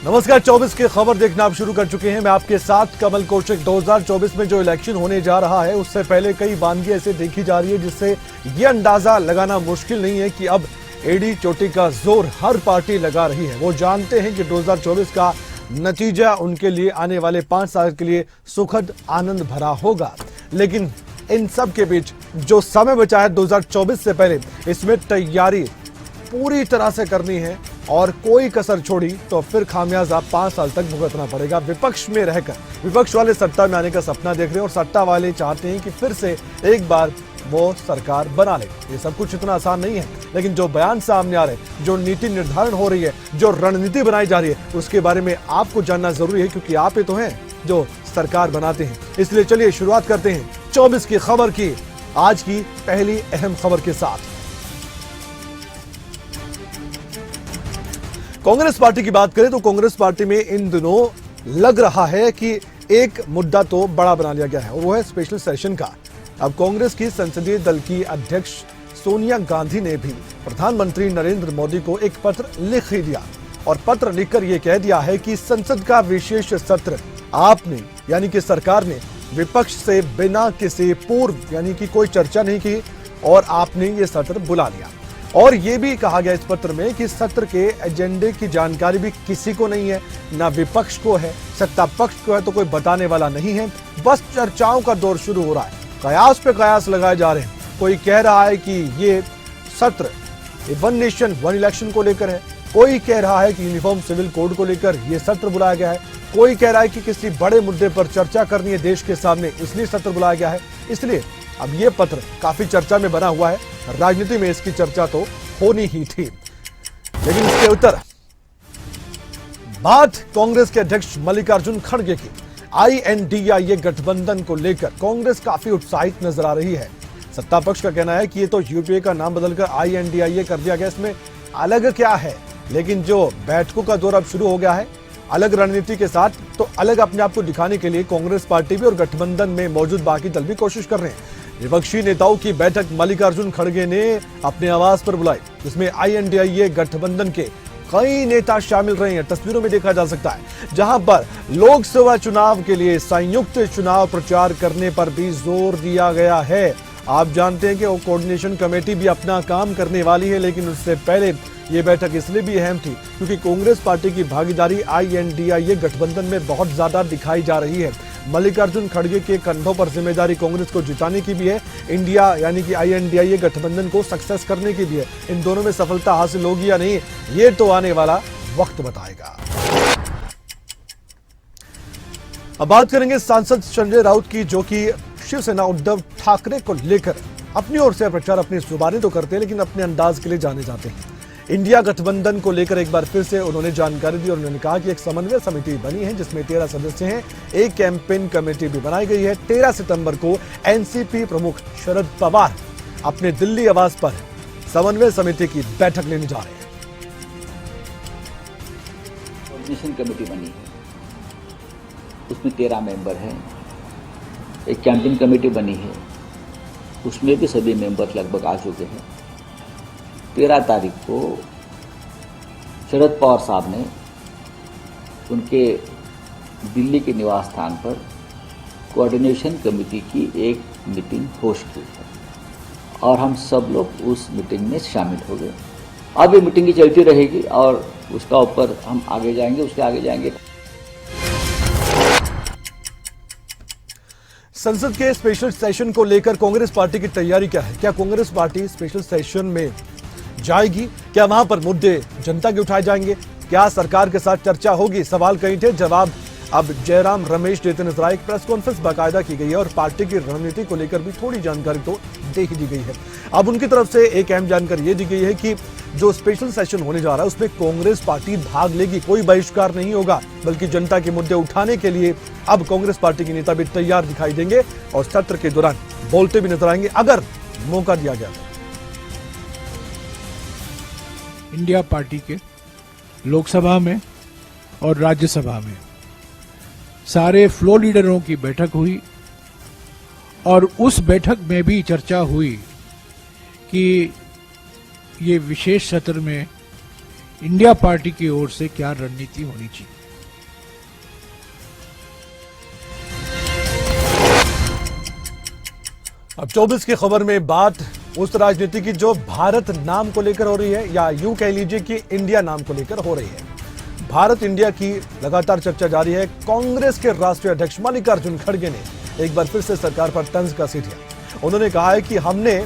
नमस्कार। 24 की खबर देखना आप शुरू कर चुके हैं। मैं आपके साथ कमल कौशिक। 2024 में जो इलेक्शन होने जा रहा है उससे पहले कई बानगी ऐसे देखी जा रही है जिससे यह अंदाजा लगाना मुश्किल नहीं है कि अब एडी चोटी का जोर हर पार्टी लगा रही है। वो जानते हैं कि 2024 का नतीजा उनके लिए आने वाले 5 साल के लिए सुखद आनंद भरा होगा, लेकिन इन सब के बीच जो समय बचा है 2024 से पहले, इसमें तैयारी पूरी तरह से करनी है और कोई कसर छोड़ी तो फिर खामियाजा 5 साल तक भुगतना पड़ेगा। विपक्ष में रहकर विपक्ष वाले सत्ता में आने का सपना देख रहे हैं और सत्ता वाले चाहते हैं कि फिर से एक बार वो सरकार बना ले। ये सब कुछ इतना आसान नहीं है, लेकिन जो बयान सामने आ रहे हैं, जो नीति निर्धारण हो रही है, जो रणनीति बनाई जा रही है, उसके बारे में आपको जानना जरूरी है, क्योंकि आप ही तो हैं जो सरकार बनाते हैं। इसलिए चलिए शुरुआत करते हैं 24 की खबर की, आज की पहली अहम खबर के साथ। कांग्रेस पार्टी की बात करें तो कांग्रेस पार्टी में इन दिनों लग रहा है कि एक मुद्दा तो बड़ा बना लिया गया है और वो है स्पेशल सेशन का। अब कांग्रेस की संसदीय दल की अध्यक्ष सोनिया गांधी ने भी प्रधानमंत्री नरेंद्र मोदी को एक पत्र लिख ही दिया और पत्र लिखकर यह कह दिया है कि संसद का विशेष सत्र आपने यानी कि सरकार ने विपक्ष से बिना किसी पूर्व यानी कि कोई चर्चा नहीं की और आपने ये सत्र बुला लिया। और ये भी कहा गया इस पत्र में कि सत्र के एजेंडे की जानकारी भी किसी को नहीं है, ना विपक्ष को है, सत्ता पक्ष को है तो कोई बताने वाला नहीं है। बस चर्चाओं का दौर शुरू हो रहा है, कयास पे कयास लगाए जा रहे हैं। कोई कह रहा है कि ये सत्र वन नेशन वन इलेक्शन को लेकर है, कोई कह रहा है कि यूनिफॉर्म सिविल कोड को लेकर ये सत्र बुलाया गया है, कोई कह रहा है कि किसी बड़े मुद्दे पर चर्चा करनी है देश के सामने, इसलिए सत्र बुलाया गया है। इसलिए अब ये पत्र काफी चर्चा में बना हुआ है। राजनीति में इसकी चर्चा तो होनी ही थी, लेकिन इसके उत्तर बात कांग्रेस के अध्यक्ष मल्लिकार्जुन खड़गे की। INDIA गठबंधन को लेकर कांग्रेस काफी उत्साहित नजर आ रही है। सत्ता पक्ष का कहना है कि ये तो यूपीए का नाम बदलकर INDIA कर दिया गया, इसमें अलग क्या है। लेकिन जो बैठकों का दौर अब शुरू हो गया है अलग रणनीति के साथ, तो अलग अपने आप को दिखाने के लिए कांग्रेस पार्टी भी और गठबंधन में मौजूद बाकी दल भी कोशिश कर रहे हैं। विपक्षी नेताओं की बैठक मल्लिकार्जुन खड़गे ने अपने आवास पर बुलाई, जिसमें INDIA गठबंधन के कई नेता शामिल रहे हैं। तस्वीरों में देखा जा सकता है जहां पर लोकसभा चुनाव के लिए संयुक्त चुनाव प्रचार करने पर भी जोर दिया गया है। आप जानते हैं कि वो कोऑर्डिनेशन कमेटी भी अपना काम करने वाली है, लेकिन उससे पहले ये बैठक इसलिए भी अहम थी क्योंकि कांग्रेस पार्टी की भागीदारी INDIA गठबंधन में बहुत ज्यादा दिखाई जा रही है। मल्लिकार्जुन खड़गे के कंधों पर जिम्मेदारी कांग्रेस को जिताने की भी है, इंडिया यानी कि INDIA गठबंधन को सक्सेस करने की भी है। इन दोनों में सफलता हासिल होगी या नहीं, ये तो आने वाला वक्त बताएगा। अब बात करेंगे सांसद संजय राउत की, जो कि शिवसेना उद्धव ठाकरे को लेकर अपनी ओर से प्रचार अपनी जुबानी तो करते हैं, लेकिन अपने अंदाज के लिए जाने जाते हैं। इंडिया गठबंधन को लेकर एक बार फिर से उन्होंने जानकारी दी और उन्होंने कहा कि एक समन्वय समिति बनी है जिसमें 13 सदस्य हैं। एक कैंपेन कमेटी भी बनाई गई है। 13 सितंबर को एनसीपी प्रमुख शरद पवार अपने दिल्ली आवास पर समन्वय समिति की बैठक लेने जा रहे हैं। कोऑर्डिनेशन कमेटी बनी है, उसमें 13 मेंबर हैं। एक कैंपेन कमेटी बनी है, उसमें भी सभी मेंबर लगभग आ चुके हैं। 13 तारीख को शरद पवार साहब ने उनके दिल्ली के निवास स्थान पर कोऑर्डिनेशन कमेटी की एक मीटिंग होस्ट की है और हम सब लोग उस मीटिंग में शामिल हो गए। अब ये मीटिंग चलती रहेगी और उसका ऊपर हम आगे जाएंगे, उसके आगे जाएंगे। संसद के स्पेशल सेशन को लेकर कांग्रेस पार्टी की तैयारी क्या है? क्या कांग्रेस पार्टी स्पेशल सेशन में जाएगी? क्या वहां पर मुद्दे जनता के उठाए जाएंगे? क्या सरकार के साथ चर्चा होगी? सवाल कई थे, जवाब अब जयराम रमेश देते नजर आए। एक प्रेस कॉन्फ्रेंस बाकायदा की गई है और पार्टी की रणनीति को लेकर भी थोड़ी जानकारी तो दे ही दी गई है। अब उनकी तरफ से एक अहम जानकारी ये दी गई है कि जो स्पेशल सेशन होने जा रहा है उसमें कांग्रेस पार्टी भाग लेगी, कोई बहिष्कार नहीं होगा, बल्कि जनता के मुद्दे उठाने के लिए अब कांग्रेस पार्टी के नेता भी तैयार दिखाई देंगे और सत्र के दौरान बोलते भी नजर आएंगे अगर मौका दिया गया। इंडिया पार्टी के लोकसभा में और राज्यसभा में सारे फ्लोर लीडरों की बैठक हुई और उस बैठक में भी चर्चा हुई कि ये विशेष सत्र में इंडिया पार्टी की ओर से क्या रणनीति होनी चाहिए। अब 24 की खबर में बात उस राजनीति की जो भारत नाम को लेकर हो रही है, या यूं कह लीजिए कि इंडिया नाम को लेकर हो रही है। भारत इंडिया की लगातार चर्चा जारी है। कांग्रेस के राष्ट्रीय अध्यक्ष मल्लिकार्जुन खड़गे ने एक बार फिर से सरकार पर तंज कसी दिया। उन्होंने कहा है कि हमने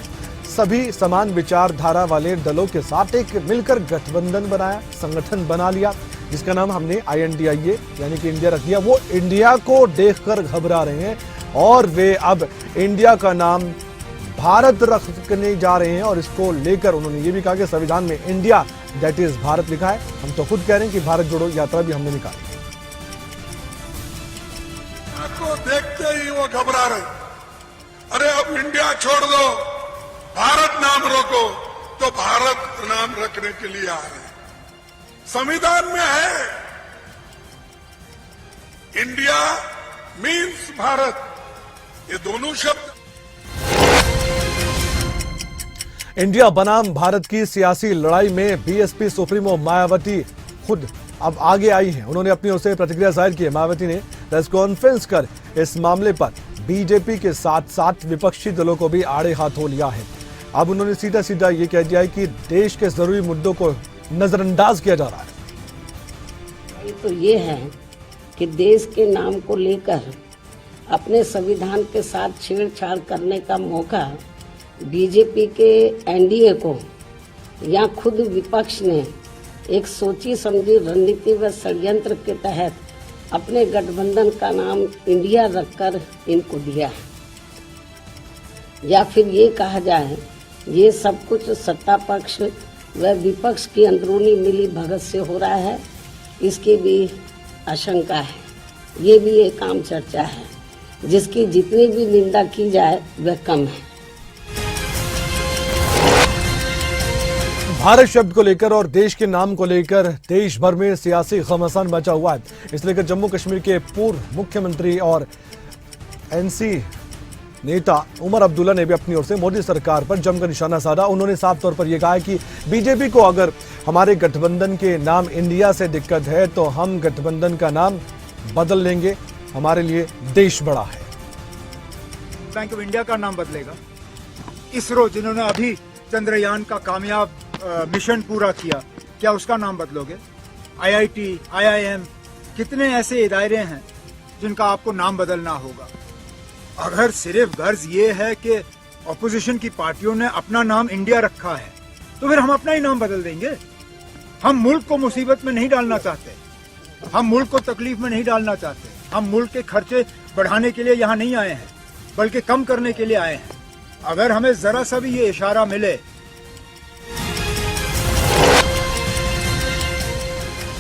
सभी समान विचारधारा वाले दलों के साथ एक मिलकर गठबंधन बनाया, संगठन बना लिया, जिसका नाम हमने INDIA यानी कि इंडिया रख दिया। वो इंडिया को देखकर घबरा रहे हैं और वे अब इंडिया का नाम भारत रखने जा रहे हैं। और इसको लेकर उन्होंने ये भी कहा कि संविधान में इंडिया दैट इज भारत लिखा है। हम तो खुद कह रहे हैं कि भारत जोड़ो यात्रा भी हमने निकाली। को देखते ही वो घबरा रहे, अरे अब इंडिया छोड़ दो, भारत नाम रोको, तो भारत नाम रखने के लिए आ रहे हैं। संविधान में है इंडिया मीन्स भारत, ये दोनों शब्द। इंडिया बनाम भारत की सियासी लड़ाई में BSP सुप्रीमो मायावती खुद अब आगे आई हैं। उन्होंने अपनी ओर से प्रतिक्रिया जाहिर की है। मायावती ने प्रेस कॉन्फ्रेंस कर इस मामले पर बीजेपी के साथ साथ विपक्षी दलों को भी आड़े हाथों लिया है। अब उन्होंने सीधा सीधा ये कह दिया है कि देश के जरूरी मुद्दों को नजरअंदाज किया जा रहा है। तो ये है कि देश के नाम को लेकर अपने संविधान के साथ छेड़छाड़ करने का मौका बीजेपी के NDA को या खुद विपक्ष ने एक सोची समझी रणनीति व षड्यंत्र के तहत अपने गठबंधन का नाम इंडिया रखकर इनको दिया है। या फिर ये कहा जाए ये सब कुछ सत्ता पक्ष व विपक्ष की अंदरूनी मिली भगत से हो रहा है, इसकी भी आशंका है। ये भी एक आम चर्चा है जिसकी जितनी भी निंदा की जाए वह कम है। भारत शब्द को लेकर और देश के नाम को लेकर देश भर में सियासी घमासान मचा हुआ है। इस लेकर जम्मू कश्मीर के पूर्व मुख्यमंत्री और NC नेता उमर अब्दुल्ला ने भी अपनी ओर से मोदी सरकार पर जमकर निशाना साधा। उन्होंने साफ तौर पर यह कहा है कि बीजेपी को अगर हमारे गठबंधन के नाम इंडिया से दिक्कत है तो हम गठबंधन का नाम बदल लेंगे, हमारे लिए देश बड़ा है। बैंक ऑफ इंडिया का नाम बदलेगा। इसरो जिन्होंने अभी चंद्रयान का कामयाब मिशन पूरा किया, क्या उसका नाम बदलोगे? IIT, IIM, कितने ऐसे इदारे हैं जिनका आपको नाम बदलना होगा। अगर सिर्फ गर्ज ये है कि ऑपोजिशन की पार्टियों ने अपना नाम इंडिया रखा है तो फिर हम अपना ही नाम बदल देंगे। हम मुल्क को मुसीबत में नहीं डालना चाहते, हम मुल्क को तकलीफ में नहीं डालना चाहते। हम मुल्क के खर्चे बढ़ाने के लिए यहाँ नहीं आए हैं बल्कि कम करने के लिए आए हैं। अगर हमें जरा सा भी ये इशारा मिले।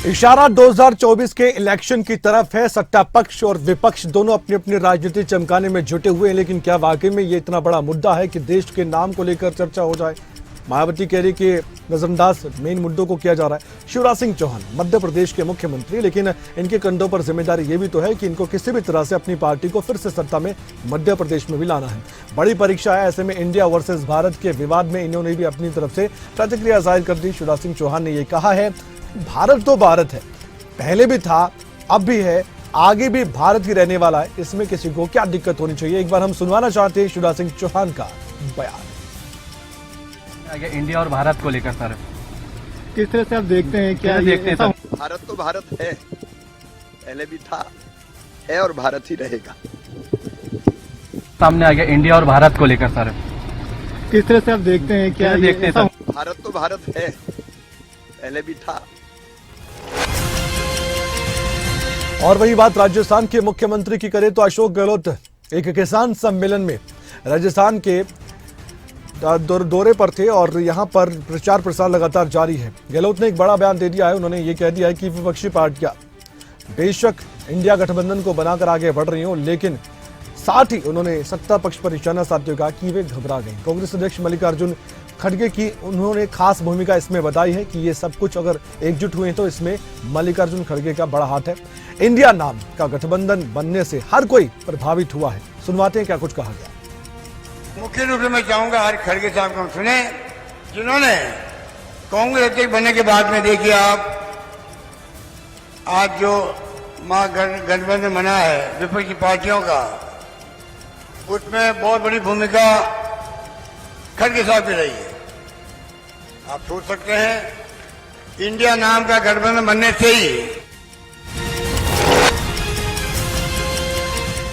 इशारा 2024 के इलेक्शन की तरफ है। सत्ता पक्ष और विपक्ष दोनों अपनी अपनी राजनीति चमकाने में जुटे हुए हैं, लेकिन क्या वाकई में ये इतना बड़ा मुद्दा है कि देश के नाम को लेकर चर्चा हो जाए? मायावती कह रही कि नजरअंदाज मेन मुद्दों को किया जा रहा है। शिवराज सिंह चौहान मध्य प्रदेश के मुख्यमंत्री, लेकिन इनके कंधों पर जिम्मेदारी ये भी तो है कि इनको किसी भी तरह से अपनी पार्टी को फिर से सत्ता में मध्य प्रदेश में भी लाना है। बड़ी परीक्षा है। ऐसे में इंडिया वर्सेस भारत के विवाद में इन्होंने भी अपनी तरफ से प्रतिक्रिया जाहिर कर दी। शिवराज सिंह चौहान ने यह कहा है, भारत तो भारत है, पहले भी था, अब भी है, आगे भी भारत ही रहने वाला है, इसमें किसी को क्या दिक्कत होनी चाहिए। एक बार हम सुनवाना चाहते हैं शिवराज सिंह चौहान का बयान। आगे इंडिया और भारत को लेकर सर किस तरह से आप देखते हैं, क्या देखते हैं सर? भारत तो भारत है, पहले भी था, है और भारत ही रहेगा। सामने आ गया इंडिया और भारत को लेकर सर किस तरह से आप देखते हैं, क्या देखते हैं सर? भारत तो भारत है, पहले भी था। और वही बात राजस्थान के मुख्यमंत्री की करें तो अशोक गहलोत एक किसान सम्मेलन में राजस्थान के दौरे पर थे और यहां पर प्रचार प्रसार लगातार जारी है। गहलोत ने एक बड़ा बयान दे दिया है। उन्होंने ये कह दिया है कि विपक्षी पार्टियां बेशक इंडिया गठबंधन को बनाकर आगे बढ़ रही हों, लेकिन साथ ही उन्होंने सत्ता पक्ष पर निशाना साधते हुए कहा कि वे घबरा गए। कांग्रेस अध्यक्ष मल्लिकार्जुन खड़गे की उन्होंने खास भूमिका इसमें बताई है कि ये सब कुछ अगर एकजुट हुए तो इसमें मल्लिकार्जुन खड़गे का बड़ा हाथ है। इंडिया नाम का गठबंधन बनने से हर कोई प्रभावित हुआ है। सुनवाते हैं क्या कुछ कहा गया। मुख्य रूप से मैं चाहूंगा हर खड़गे साहब को सुने, जिन्होंने कांग्रेस अध्यक्ष बनने के बाद में देखिए आप आज जो महागठबंधन बना है विपक्षी पार्टियों का, उसमें बहुत बड़ी भूमिका खड़गे साहब की रही है। आप सोच सकते हैं इंडिया नाम का गठबंधन बनने से ही।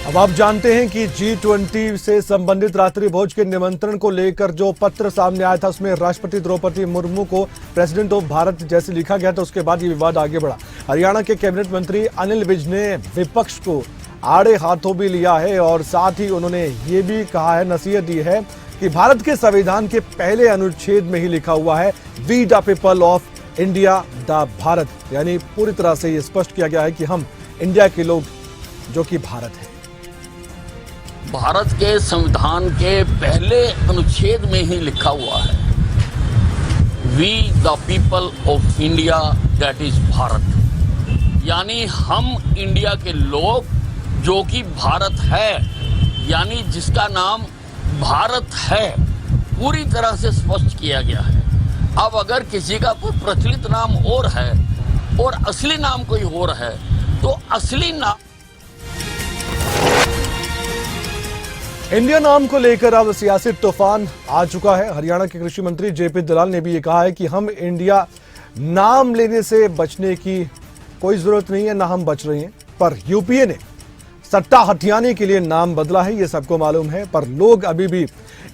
अब आप जानते हैं कि G20 से संबंधित रात्रि भोज के निमंत्रण को लेकर जो पत्र सामने आया था उसमें राष्ट्रपति द्रौपदी मुर्मू को प्रेसिडेंट ऑफ भारत जैसे लिखा गया था। उसके बाद ये विवाद आगे बढ़ा। हरियाणा के कैबिनेट मंत्री अनिल विज ने विपक्ष को आड़े हाथों भी लिया है और साथ ही उन्होंने ये भी कहा है, नसीहत दी है कि भारत के संविधान के पहले अनुच्छेद में ही लिखा हुआ है we the people of India the Bharat, यानी पूरी तरह से ये स्पष्ट किया गया है कि हम इंडिया के लोग जो कि भारत है। भारत के संविधान के पहले अनुच्छेद में ही लिखा हुआ है we the people of India that is Bharat, यानी हम इंडिया के लोग जो कि भारत है, यानी जिसका नाम भारत है, पूरी तरह से स्पष्ट किया गया है। अब अगर किसी का कोई प्रचलित नाम और है और असली नाम कोई और है तो असली नाम इंडिया नाम को लेकर अब सियासी तूफान आ चुका है। हरियाणा के कृषि मंत्री जेपी दलाल ने भी ये कहा है कि हम इंडिया नाम लेने से बचने की कोई जरूरत नहीं है, ना हम बच रहे हैं। पर यूपीए ने सट्टा हथियाने के लिए नाम बदला है, ये सबको मालूम है। पर लोग अभी भी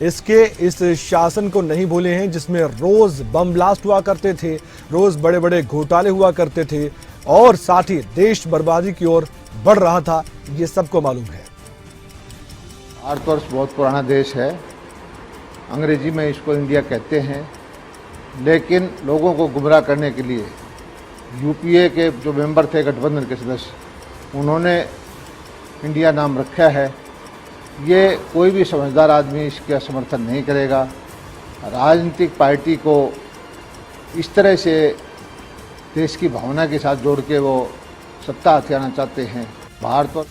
इस शासन को नहीं भूले हैं जिसमें रोज बम ब्लास्ट हुआ करते थे, रोज बड़े बड़े घोटाले हुआ करते थे और साथ ही देश बर्बादी की ओर बढ़ रहा था, ये सबको मालूम है। भारतवर्ष बहुत पुराना देश है, अंग्रेजी में इसको इंडिया कहते हैं, लेकिन लोगों को गुमराह करने के लिए यूपीए के जो मेंबर थे गठबंधन के सदस्य, उन्होंने इंडिया नाम रखा है। ये कोई भी समझदार आदमी इसका समर्थन नहीं करेगा। राजनीतिक पार्टी को इस तरह से देश की भावना के साथ जोड़ के वो सत्ता हथियाना चाहते हैं। भारत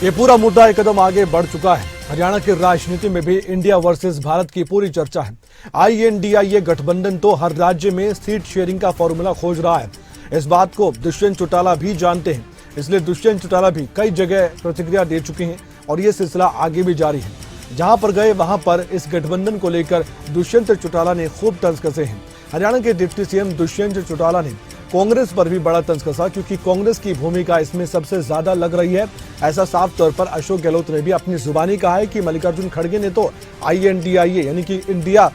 ये पूरा मुद्दा एक कदम आगे बढ़ चुका है। हरियाणा की राजनीति में भी इंडिया वर्सेस भारत की पूरी चर्चा है। INDIA गठबंधन तो हर राज्य में सीट शेयरिंग का फॉर्मूला खोज रहा है। इस बात को दुष्यंत चौटाला भी जानते हैं, इसलिए दुष्यंत चौटाला भी कई जगह प्रतिक्रिया दे चुके हैं और ये सिलसिला आगे भी जारी है। जहां पर गए वहां पर इस गठबंधन को लेकर दुष्यंत चौटाला ने खूब तंज कसे हैं। हरियाणा के डिप्टी सीएम दुष्यंत चौटाला ने कांग्रेस पर भी बड़ा तंज कसा, क्योंकि कांग्रेस की भूमिका इसमें सबसे ज्यादा लग रही है। ऐसा साफ तौर पर अशोक गहलोत ने भी अपनी जुबानी कहा है कि मल्लिकार्जुन खड़गे ने तो INDIA यानी कि इंडिया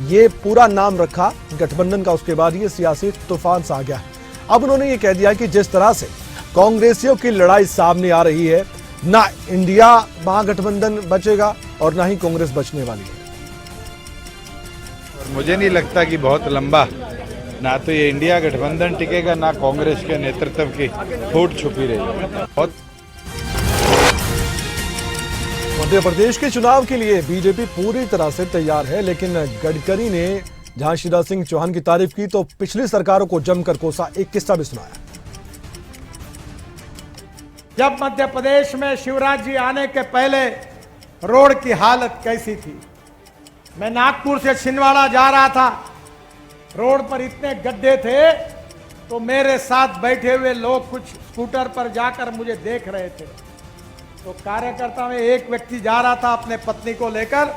ये पूरा नाम रखा गठबंधन का, उसके बाद ये सियासी तूफान सा आ गया है। अब उन्होंने ये कह दिया कि जिस तरह से कांग्रेसियों की लड़ाई सामने आ रही है, ना इंडिया महागठबंधन बचेगा और ना ही कांग्रेस बचने वाली है। और मुझे नहीं लगता कि बहुत लंबा ना तो ये इंडिया गठबंधन टिकेगा, ना कांग्रेस के नेतृत्व की फूट छुपी रहेगी। बहुत मध्य प्रदेश के चुनाव के लिए बीजेपी पूरी तरह से तैयार है, लेकिन गडकरी ने जहां शिवराज सिंह चौहान की तारीफ की तो पिछली सरकारों को जमकर कोसा। एक किस्सा भी सुनाया। जब मध्य प्रदेश में शिवराज जी आने के पहले रोड की हालत कैसी थी, मैं नागपुर से छिंदवाड़ा जा रहा था, रोड पर इतने गड्ढे थे तो मेरे साथ बैठे हुए लोग कुछ स्कूटर पर जाकर मुझे देख रहे थे। तो कार्यकर्ता में एक व्यक्ति जा रहा था अपने पत्नी को लेकर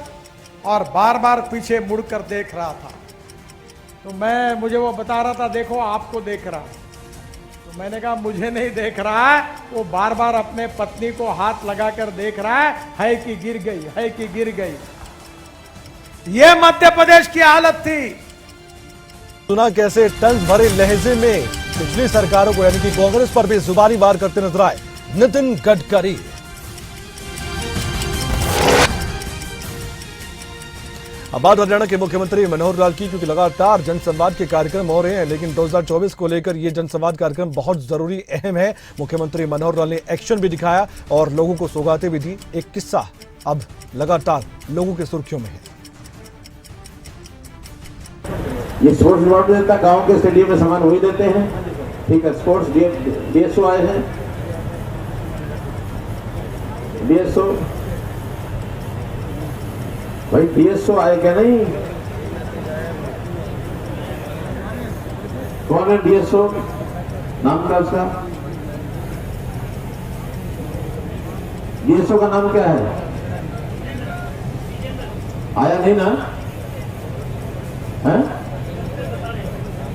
और बार बार पीछे मुड़कर देख रहा था। तो मुझे वो बता रहा था, देखो आपको देख रहा है। तो मैंने कहा मुझे नहीं देख रहा है, वो बार बार अपने पत्नी को हाथ लगाकर देख रहा है कि गिर गई, है कि गिर गई। ये मध्य प्रदेश की हालत थी। सुना कैसे तंज भरे लहजे में पिछली सरकारों को यानी कि कांग्रेस पर भी जुबानी वार करते नजर आए नितिन गडकरी। अब बात हरियाणा के मुख्यमंत्री मनोहर लाल की, क्योंकि लगातार जनसंवाद के कार्यक्रम हो रहे हैं, लेकिन 2024 को लेकर ये जनसंवाद कार्यक्रम बहुत जरूरी अहम है। मुख्यमंत्री मनोहर लाल ने एक्शन भी दिखाया और लोगों को सौगातें भी दी। एक किस्सा अब लगातार लोगों के सुर्खियों में है। ये स्पोर्ट्स अवार्ड देता गांव के स्टेडियम में सामान वही देते हैं, ठीक है। स्पोर्ट्स DSO आए हैं, DSO भाई डीएसओ आए क्या नहीं? कौन है डीएसओ? नाम क्या उसका? डीएसओ का नाम क्या है? आया नहीं ना? है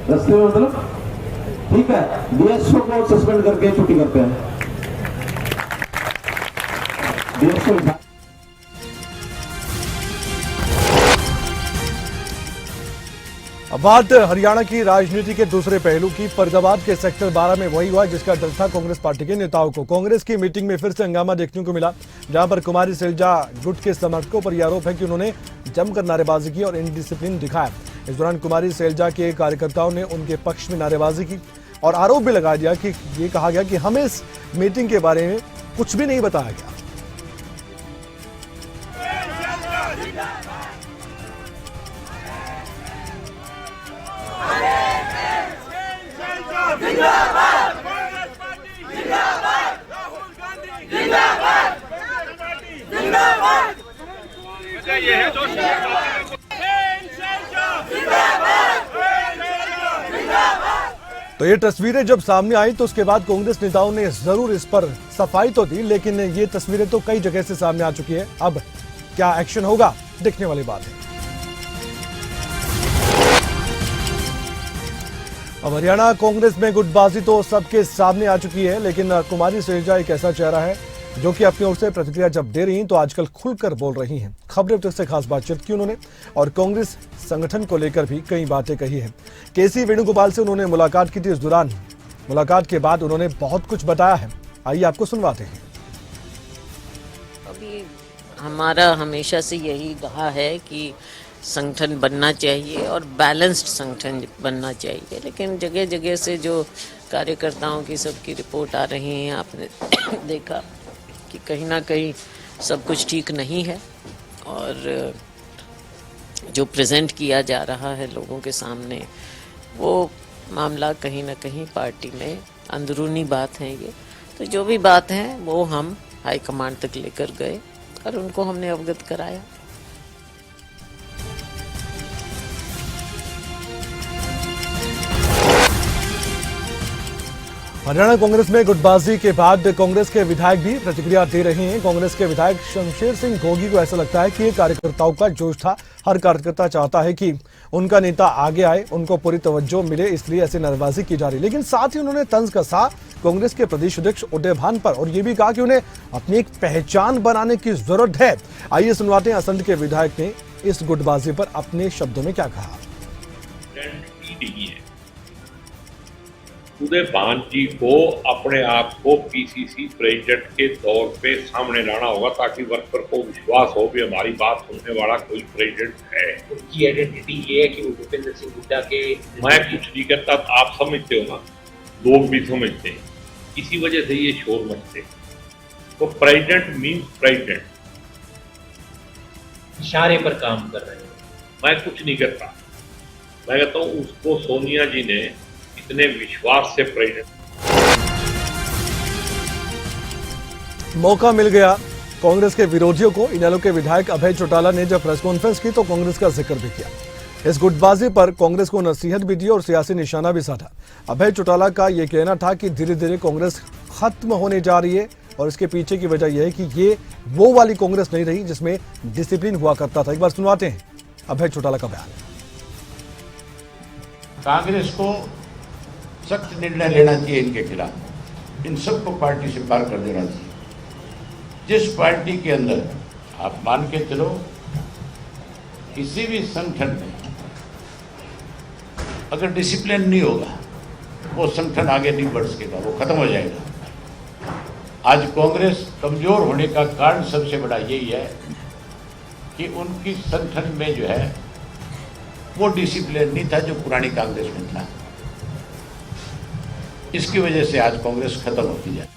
रस्ते में, मतलब ठीक है, डीएसओ को सस्पेंड करके छुट्टी करते हैं। डीएसओ अब बात हरियाणा की राजनीति के दूसरे पहलू की। फरीदाबाद के सेक्टर 12 में वही हुआ जिसका डर था कांग्रेस पार्टी के नेताओं को। कांग्रेस की मीटिंग में फिर से हंगामा देखने को मिला, जहां पर कुमारी सैलजा गुट के समर्थकों पर यह आरोप है कि उन्होंने जमकर नारेबाजी की और इनडिसिप्लिन दिखाया। इस दौरान कुमारी सैलजा के कार्यकर्ताओं ने उनके पक्ष में नारेबाजी की और आरोप भी लगा दिया कि ये कहा गया कि हमें इस मीटिंग के बारे में कुछ भी नहीं बताया गया। तो ये तस्वीरें जब सामने आई तो उसके बाद कांग्रेस नेताओं ने जरूर इस पर सफाई तो दी, लेकिन ये तस्वीरें तो कई जगह से सामने आ चुकी है। अब क्या एक्शन होगा, देखने वाली बात है। अब हरियाणा कांग्रेस में गुटबाजी तो सबके सामने आ चुकी है, लेकिन कुमारी सैलजा एक ऐसा चेहरा है जो कि अपनी ओर से प्रतिक्रिया जब दे रही हैं तो आजकल खुलकर बोल रही हैं। खबरें तक से खास बातचीत की उन्होंने और कांग्रेस संगठन को लेकर भी कई बातें कही हैं। केसी वेणुगोपाल से उन्होंने मुलाकात की थी। इस दौरान मुलाकात के बाद उन्होंने बहुत कुछ बताया है, आइए आपको सुनवाते हैं। अभी हमारा हमेशा से यही रहा है कि संगठन बनना चाहिए और बैलेंस्ड संगठन बनना चाहिए, लेकिन जगह जगह से जो कार्यकर्ताओं की सबकी रिपोर्ट आ रही है, आपने देखा कि कहीं ना कहीं सब कुछ ठीक नहीं है और जो प्रेजेंट किया जा रहा है लोगों के सामने वो मामला कहीं ना कहीं पार्टी में अंदरूनी बात है। ये तो जो भी बात है वो हम हाईकमांड तक लेकर गए और उनको हमने अवगत कराया। हरियाणा कांग्रेस में गुटबाजी के बाद कांग्रेस के विधायक भी प्रतिक्रिया दे रहे हैं। कांग्रेस के विधायक शमशेर सिंह गोगी को ऐसा लगता है कि ये कार्यकर्ताओं का जोश था। हर कार्यकर्ता चाहता है कि उनका नेता आगे आए, उनको पूरी तवज्जो मिले, इसलिए ऐसे नारेबाजी की जा रही। लेकिन साथ ही उन्होंने तंज कसा कांग्रेस के प्रदेश अध्यक्ष उदय भान पर और ये भी कहा कि उन्हें अपनी एक पहचान बनाने की जरूरत है। आइए सुनवाते हैं असंध के विधायक ने इस गुटबाजी पर अपने शब्दों में क्या कहा। उदय भान जी को अपने आप को पीसीसी प्रेसिडेंट के तौर पे सामने लाना होगा ताकि वर्कर को विश्वास हो भी हमारी बात सुनने वाला कोई प्रेसिडेंट है। उनकी आइडेंटिटी ये है कि वो भूपेंद्र सिंह हुड्डा के मैं कुछ नहीं करता, आप समझते हो ना, लोग भी समझते हैं, इसी वजह से ये शोर मचते। तो प्रेसिडेंट मीन्स प्रेसिडेंट, इशारे पर काम कर रहे हैं। मैं कुछ नहीं करता। मैं कहता हूँ उसको सोनिया जी ने इतने विश्वास से प्रेरित मौका मिल गया कांग्रेस के विरोधियों को। इनेलो के विधायक अभय चौटाला ने जब प्रेस कॉन्फ्रेंस की तो कांग्रेस का जिक्र भी किया। इस गुटबाजी पर कांग्रेस को नसीहत भी दी और सियासी निशाना भी साधा। अभय चौटाला का यह कहना था कि धीरे धीरे कांग्रेस खत्म होने जा रही है और इसके पीछे की वजह यह है कि ये वो वाली कांग्रेस नहीं रही जिसमें डिसिप्लिन हुआ करता था। एक बार सुनवाते हैं अभय चौटाला का बयान। कांग्रेस को सख्त निर्णय लेना चाहिए इनके खिलाफ, इन सबको पार्टी से बाहर कर देना चाहिए। जिस पार्टी के अंदर आप मान के चलो किसी भी संगठन में अगर डिसिप्लिन नहीं होगा वो संगठन आगे नहीं बढ़ सकेगा, वो खत्म हो जाएगा। आज कांग्रेस कमजोर होने का कारण सबसे बड़ा यही है कि उनकी संगठन में जो है वो डिसिप्लिन नहीं था जो पुरानी कांग्रेस में था। इसकी वजह से आज कांग्रेस खत्म होती जाए।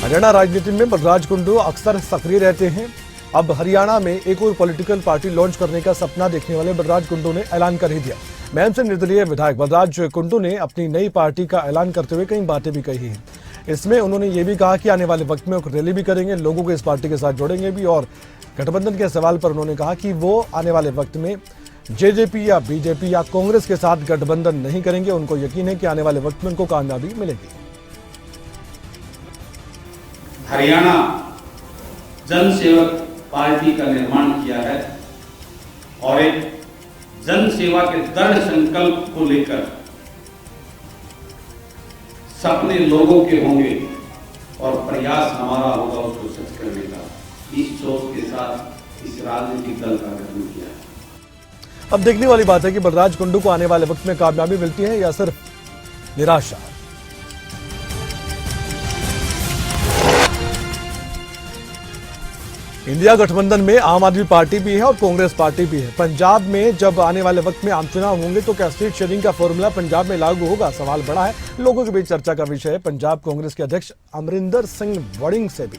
हरियाणा राजनीति में बलराज कुंडू अक्सर सक्रिय रहते हैं। अब हरियाणा में एक और पॉलिटिकल पार्टी लॉन्च करने का सपना देखने वाले बलराज कुंडू ने ऐलान कर ही दिया। मैम से निर्दलीय विधायक बलराज कुंडू ने अपनी नई पार्टी का ऐलान करते हुए कई बातें भी कही हैं। इसमें उन्होंने ये भी कहा कि आने वाले वक्त में वो रैली भी करेंगे, लोगों को इस पार्टी के साथ जोड़ेंगे भी। और गठबंधन के सवाल पर उन्होंने कहा कि वो आने वाले वक्त में जेजेपी या बीजेपी या कांग्रेस के साथ गठबंधन नहीं करेंगे। उनको यकीन है कि आने वाले वक्त में उनको कामयाबी मिलेगी। हरियाणा जन सेवक पार्टी का निर्माण किया है और एक जन सेवा के दृढ़ संकल्प को लेकर सपने लोगों के होंगे और प्रयास हमारा होगा उसको सच करने का। इस सोच के साथ इस राजनीतिक दल का गठन किया है। अब देखने वाली बात है कि बलराज कुंडू को आने वाले वक्त में कामयाबी मिलती है या सिर्फ निराशा। इंडिया गठबंधन में आम आदमी पार्टी भी है और कांग्रेस पार्टी भी है। पंजाब में जब आने वाले वक्त में आम चुनाव होंगे तो क्या सीट शेयरिंग का फॉर्मूला पंजाब में लागू होगा? सवाल बड़ा है, लोगों के बीच चर्चा का विषय है। पंजाब कांग्रेस के अध्यक्ष अमरिंदर सिंह वड़िंग से भी,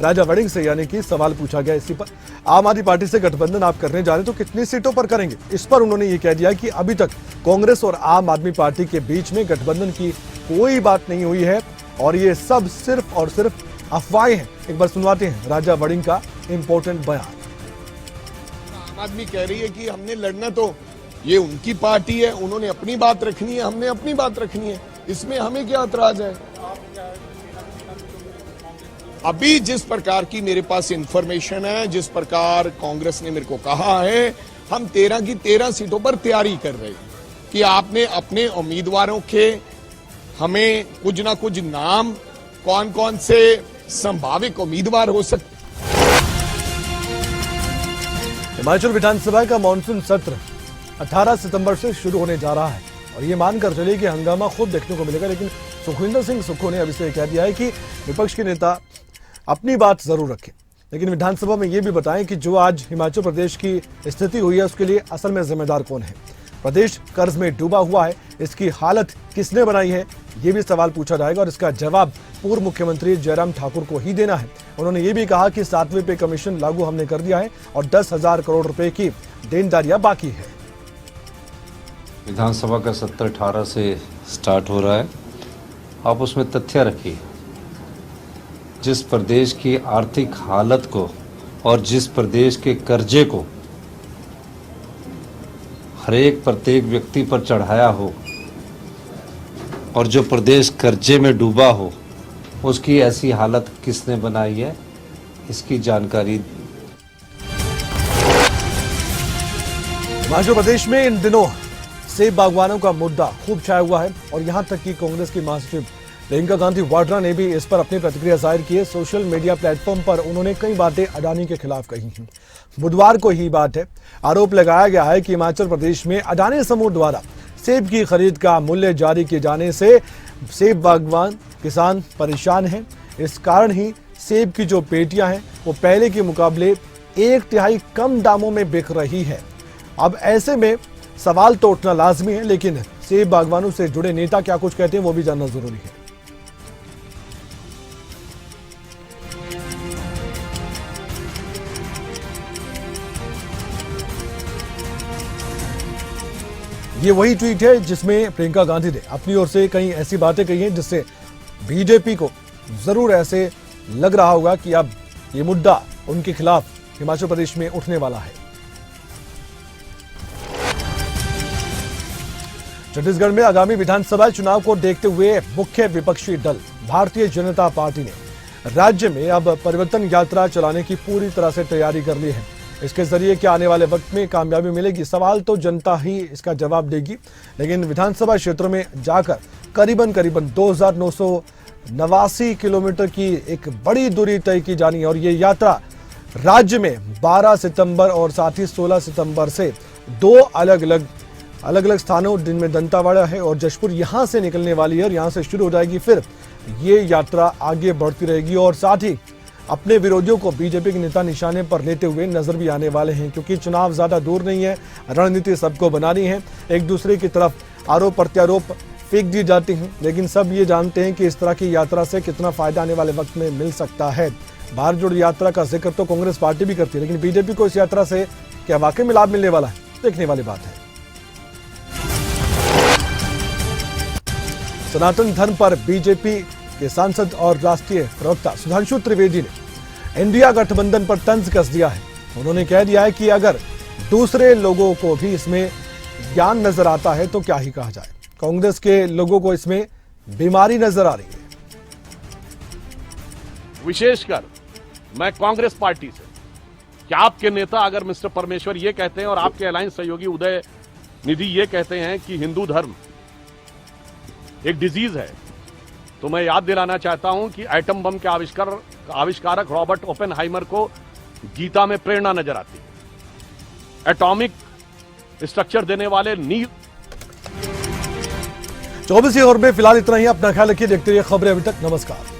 राजा वड़िंग से यानी कि सवाल पूछा गया इसी पर। आम आदमी पार्टी से गठबंधन आप करने जा रहे हैं तो कितनी सीटों पर करेंगे? इस पर उन्होंने ये कह दिया कि अभी तक कांग्रेस और आम आदमी पार्टी के बीच में गठबंधन की कोई बात नहीं हुई है और ये सब सिर्फ और सिर्फ अफवाहें हैं। एक बार सुनवाते हैं राजा वड़िंग का इंपॉर्टेंट बयान। आम आदमी कह रही है कि हमने लड़ना, तो ये उनकी पार्टी है, उन्होंने अपनी बात रखनी है, हमने अपनी बात रखनी है, इसमें हमें क्या ऐतराज है? अभी जिस प्रकार की मेरे पास इंफॉर्मेशन है, जिस प्रकार कांग्रेस ने मेरे को कहा है, हम 13 की 13 सीटों पर तैयारी कर रहे हैं कि आपने अपने उम्मीदवारों के हमें कुछ ना कुछ नाम, कौन कौन से संभावित उम्मीदवार हो सकते। हिमाचल विधानसभा का मानसून सत्र 18 सितंबर से शुरू होने जा रहा है और ये मानकर चलिए कि हंगामा खूब देखने को मिलेगा। लेकिन सुखविंदर सिंह सुक्खू ने अभी से कह दिया है कि विपक्ष के नेता अपनी बात जरूर रखें, लेकिन विधानसभा में ये भी बताएं कि जो आज हिमाचल प्रदेश की स्थिति हुई है उसके लिए असल में जिम्मेदार कौन है। प्रदेश कर्ज में डूबा हुआ है, इसकी हालत किसने बनाई है, ये भी सवाल पूछा जाएगा और इसका जवाब पूर्व मुख्यमंत्री जयराम ठाकुर को ही देना है। उन्होंने ये भी कहा कि 7वें पे कमीशन लागू हमने कर दिया है और 10,000 करोड़ रुपए की देनदारियां बाकी है। विधानसभा का सत्र 18 से स्टार्ट हो रहा है। आप उसमें तथ्य रखिए, जिस प्रदेश की आर्थिक हालत को और जिस प्रदेश के कर्जे को हरेक प्रत्येक व्यक्ति पर चढ़ाया हो और जो प्रदेश कर्जे में डूबा हो, उसकी ऐसी हालत किसने बनाई है, इसकी जानकारी। हिमाचल प्रदेश में इन दिनों सेब बागवानों का मुद्दा खूब छाया हुआ है और यहां तक कि कांग्रेस की महासचिव प्रियंका गांधी वाड्रा ने भी इस पर अपनी प्रतिक्रिया जाहिर की है। सोशल मीडिया प्लेटफॉर्म पर उन्होंने कई बातें अडानी के खिलाफ कही हैं। बुधवार को ही बात है, आरोप लगाया गया है कि हिमाचल प्रदेश में अडानी समूह द्वारा सेब की खरीद का मूल्य जारी किए जाने से सेब बागवान किसान परेशान हैं। इस कारण ही सेब की जो पेटियां हैं वो पहले के मुकाबले 1/3 कम दामों में बिक रही है। अब ऐसे में सवाल तो उठना लाजमी है, लेकिन सेब बागवानों से जुड़े नेता क्या कुछ कहते हैं वो भी जानना जरूरी है। ये वही ट्वीट है जिसमें प्रियंका गांधी ने अपनी ओर से कई ऐसी बातें कही हैं जिससे बीजेपी को जरूर ऐसे लग रहा होगा कि अब ये मुद्दा उनके खिलाफ हिमाचल प्रदेश में उठने वाला है। छत्तीसगढ़ में आगामी विधानसभा चुनाव को देखते हुए मुख्य विपक्षी दल भारतीय जनता पार्टी ने राज्य में अब परिवर्तन यात्रा चलाने की पूरी तरह से तैयारी कर ली है। इसके जरिए क्या आने वाले वक्त में कामयाबी मिलेगी, सवाल तो जनता ही इसका जवाब देगी। लेकिन विधानसभा क्षेत्रों में जाकर करीबन 2989 किलोमीटर की एक बड़ी दूरी तय की जानी है और ये यात्रा राज्य में 12 सितंबर और साथ ही 16 सितंबर से दो अलग अलग स्थानों, जिनमें दंतावाड़ा है और जशपुर, यहां से निकलने वाली है और यहां से शुरू हो जाएगी। फिर ये यात्रा आगे बढ़ती रहेगी और साथ ही अपने विरोधियों को बीजेपी के नेता निशाने पर लेते हुए नजर भी आने वाले हैं, क्योंकि चुनाव ज्यादा दूर नहीं है। रणनीति सबको बनानी है, एक दूसरे की तरफ आरोप प्रत्यारोप फेंक दी जाती हैं, लेकिन सब ये जानते हैं कि इस तरह की यात्रा से कितना फायदा आने वाले वक्त में मिल सकता है। भारत जोड़ो यात्रा का जिक्र तो कांग्रेस पार्टी भी करती है, लेकिन बीजेपी को इस यात्रा से क्या वाकई में लाभ मिलने वाला है, देखने वाली बात है। सनातन धर्म पर बीजेपी के सांसद और राष्ट्रीय प्रवक्ता सुधांशु त्रिवेदी ने इंडिया गठबंधन पर तंज कस दिया है। उन्होंने कह दिया है कि अगर दूसरे लोगों को भी इसमें ज्ञान नजर आता है तो क्या ही कहा जाए। कांग्रेस के लोगों को इसमें बीमारी नजर आ रही है। विशेषकर मैं कांग्रेस पार्टी से कि आपके नेता अगर मिस्टर परमेश्वर ये कहते हैं और आपके अलायंस सहयोगी उदय निधि ये कहते हैं कि हिंदू धर्म एक डिजीज है, तो मैं याद दिलाना चाहता हूं कि एटम बम के आविष्कारक रॉबर्ट ओपेनहाइमर को गीता में प्रेरणा नजर आती है। एटॉमिक स्ट्रक्चर देने वाले 24 ओवर में फिलहाल इतना ही। अपना ख्याल रखिए, देखते रहिए खबरें अभी तक। नमस्कार।